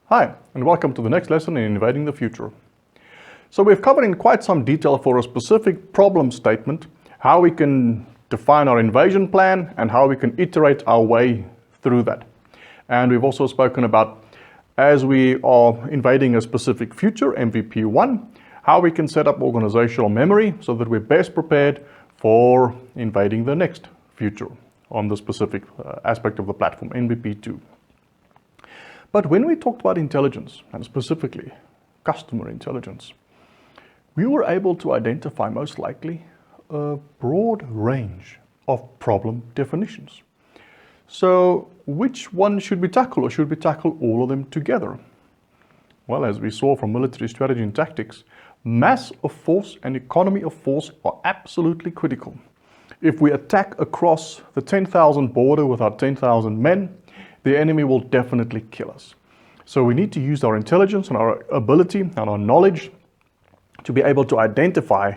Hi, and welcome to the next lesson in Invading the Future. So we've covered in quite some detail for a specific problem statement, how we can define our invasion plan and how we can iterate our way through that. And we've also spoken about, as we are invading a specific future, MVP1, how we can set up organizational memory so that we're best prepared for invading the next future on the specific aspect of the platform, MVP2. But when we talked about intelligence, and specifically customer intelligence, we were able to identify most likely a broad range of problem definitions. So which one should we tackle, or should we tackle all of them together? Well, as we saw from military strategy and tactics, mass of force and economy of force are absolutely critical. If we attack across the 10,000 border with our 10,000 men, the enemy will definitely kill us. So we need to use our intelligence and our ability and our knowledge to be able to identify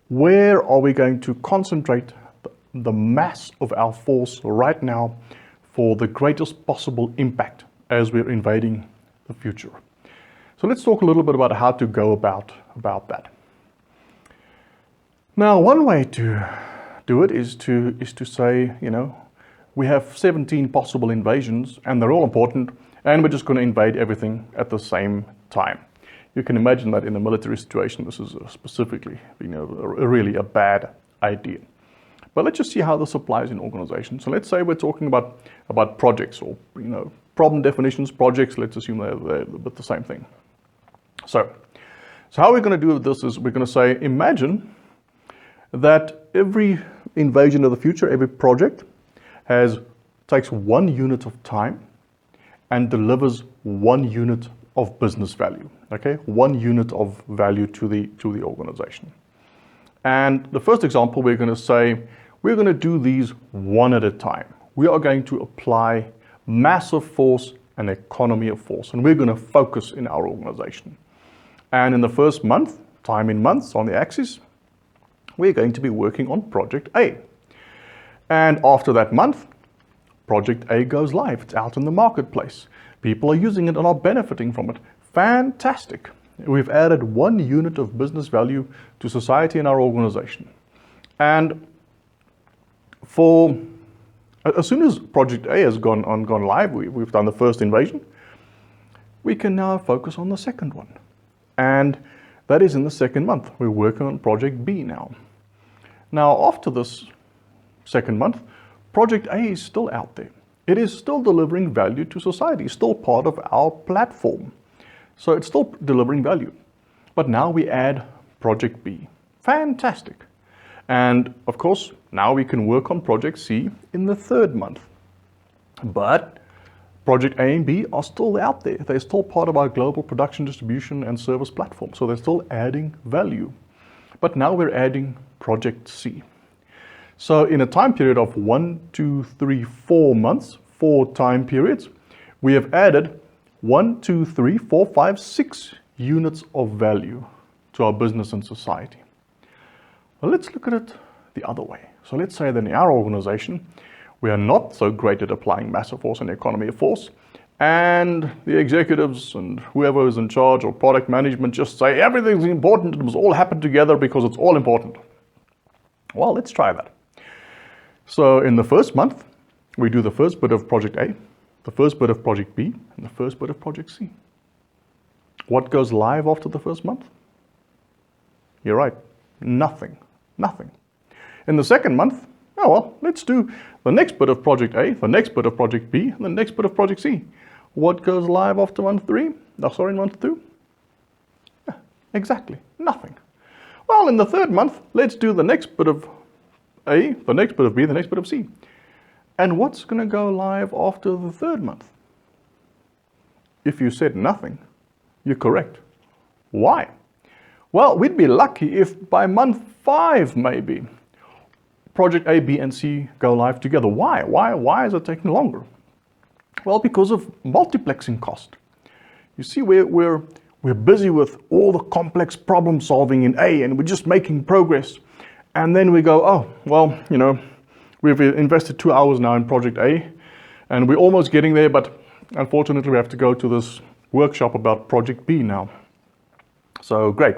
where are we going to concentrate the mass of our force right now for the greatest possible impact as we're invading the future. So let's talk a little bit about how to go about that. Now, one way to do it is to say, we have 17 possible invasions and they're all important, and we're just going to invade everything at the same time. You can imagine that in a military situation, this is specifically, really a bad idea. But let's just see how this applies in organizations. So let's say we're talking about projects or, problem definitions, projects. Let's assume they're a bit the same thing. So how we're going to do this is we're going to say, imagine that every invasion of the future, every project, takes 1 unit of time and delivers 1 unit of business value. Okay, 1 unit of value to the organization. And the first example, we're going to say we're going to do these one at a time. We are going to apply massive force and economy of force, and we're going to focus in our organization. And in the first month, time in months on the axis, we're going to be working on Project A. And after that month, Project A goes live. It's out in the marketplace. People are using it and are benefiting from it. Fantastic. We've added 1 unit of business value to society and our organization. And as soon as Project A has gone live, we've done the first invasion, we can now focus on the second one. And that is in the second month. We're working on Project B now. Now, after this second month, Project A is still out there. It is still delivering value to society, still part of our platform. So it's still delivering value. But now we add Project B. Fantastic. And of course, now we can work on Project C in the third month. But Project A and B are still out there. They're still part of our global production, distribution, and service platform. So they're still adding value. But now we're adding Project C. So in a time period of 1, 2, 3, 4 months, 4 time periods, we have added 1, 2, 3, 4, 5, 6 units of value to our business and society. Well, let's look at it the other way. So let's say that in our organization, we are not so great at applying massive force and economy of force, and the executives and whoever is in charge or product management just say everything's important, it must all happen together because it's all important. Well, let's try that. So in the first month, we do the first bit of Project A, the first bit of Project B, and the first bit of Project C. What goes live after the first month? You're right, nothing. In the second month, let's do the next bit of Project A, the next bit of Project B, and the next bit of Project C. What goes live after month 3? Month 2? Yeah, exactly, nothing. Well, in the third month, let's do the next bit of A, the next bit of B, the next bit of C. And what's going to go live after the third month? If you said nothing, you're correct. Why? Well, we'd be lucky if by month 5, maybe, Project A, B, and C go live together. Why? Why is it taking longer? Well, because of multiplexing cost. You see, we're busy with all the complex problem solving in A, and we're just making progress. And then we go, we've invested 2 hours now in Project A, and we're almost getting there, but unfortunately we have to go to this workshop about project B now. So great.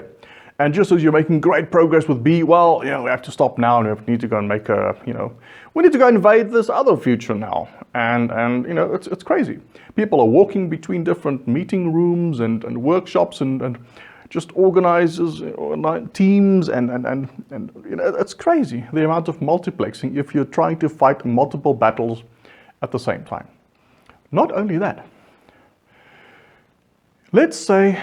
And just as you're making great progress with B, well, we have to stop now and we need to go and make we need to go invade this other future now. And it's crazy. People are walking between different meeting rooms and workshops and just organizers, teams, and it's crazy the amount of multiplexing if you're trying to fight multiple battles at the same time. Not only that, let's say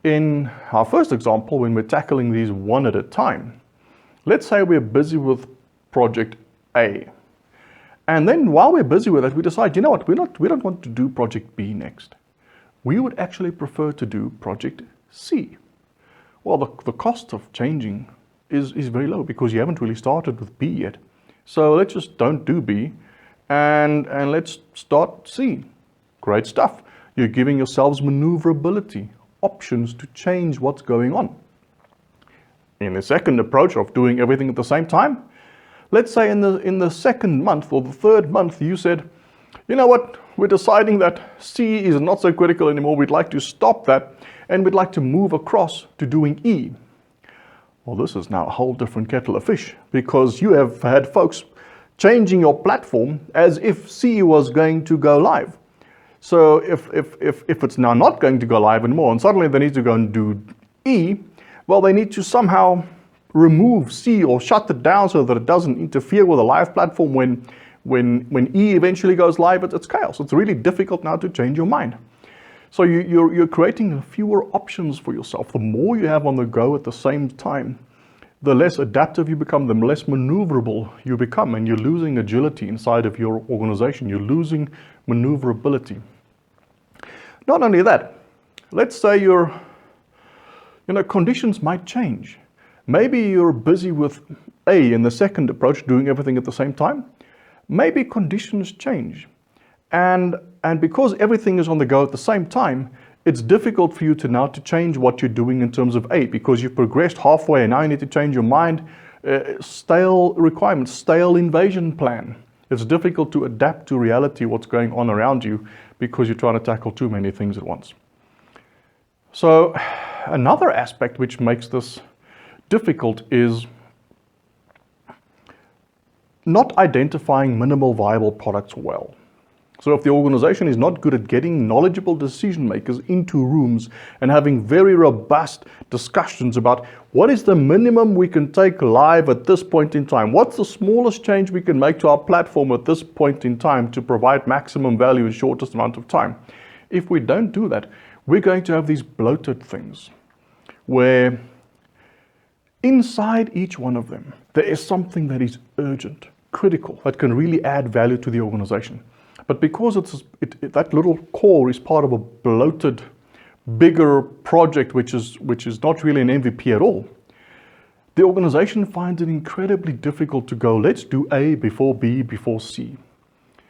in our first example, when we're tackling these one at a time, let's say we're busy with project A. And then while we're busy with it, we decide, you know what, we don't want to do project B next. We would actually prefer to do project C. Well, the cost of changing is very low because you haven't really started with B yet. So let's just don't do B and let's start C. Great stuff. You're giving yourselves maneuverability, options to change what's going on. In the second approach of doing everything at the same time, let's say in the second month or the third month you said, you know what, we're deciding that C is not so critical anymore, we'd like to stop that and we'd like to move across to doing E. Well, this is now a whole different kettle of fish because you have had folks changing your platform as if C was going to go live. So if it's now not going to go live anymore and suddenly they need to go and do E, well, they need to somehow remove C or shut it down so that it doesn't interfere with a live platform when E eventually goes live. It's chaos. It's really difficult now to change your mind. So you're creating fewer options for yourself. The more you have on the go at the same time, the less adaptive you become, the less maneuverable you become, and you're losing agility inside of your organization. You're losing maneuverability. Not only that, let's say conditions might change. Maybe you're busy with A in the second approach, doing everything at the same time. Maybe conditions change. And because everything is on the go at the same time, it's difficult for you now to change what you're doing in terms of A because you've progressed halfway and now you need to change your mind. Stale requirements, stale invasion plan. It's difficult to adapt to reality, what's going on around you, because you're trying to tackle too many things at once. So another aspect which makes this difficult is not identifying minimal viable products well. So if the organization is not good at getting knowledgeable decision makers into rooms and having very robust discussions about what is the minimum we can take live at this point in time, what's the smallest change we can make to our platform at this point in time to provide maximum value in shortest amount of time. If we don't do that, we're going to have these bloated things where inside each one of them, there is something that is urgent, critical, that can really add value to the organization. But because that little core is part of a bloated, bigger project, which is not really an MVP at all, the organization finds it incredibly difficult to go, let's do A before B before C.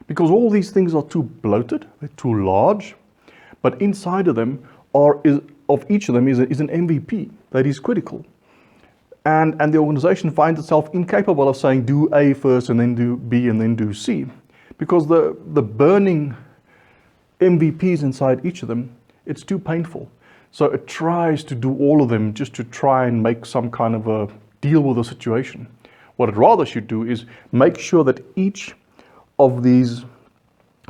Because all these things are too bloated, they're too large, but inside of them of each of them is an MVP that is critical. And the organization finds itself incapable of saying do A first and then do B and then do C. Because the burning MVPs inside each of them, it's too painful. So it tries to do all of them just to try and make some kind of a deal with the situation. What it rather should do is make sure that each of these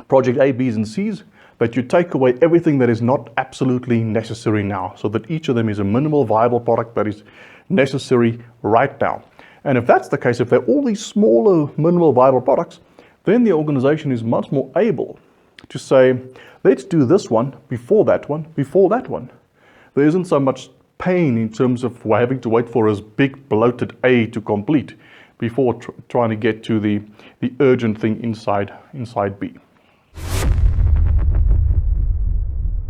project A, Bs, and Cs, that you take away everything that is not absolutely necessary now, so that each of them is a minimal viable product that is necessary right now. And if that's the case, if they're all these smaller minimal viable products, then the organization is much more able to say, let's do this one before that one, before that one. There isn't so much pain in terms of having to wait for a big bloated A to complete before trying to get to the urgent thing inside B.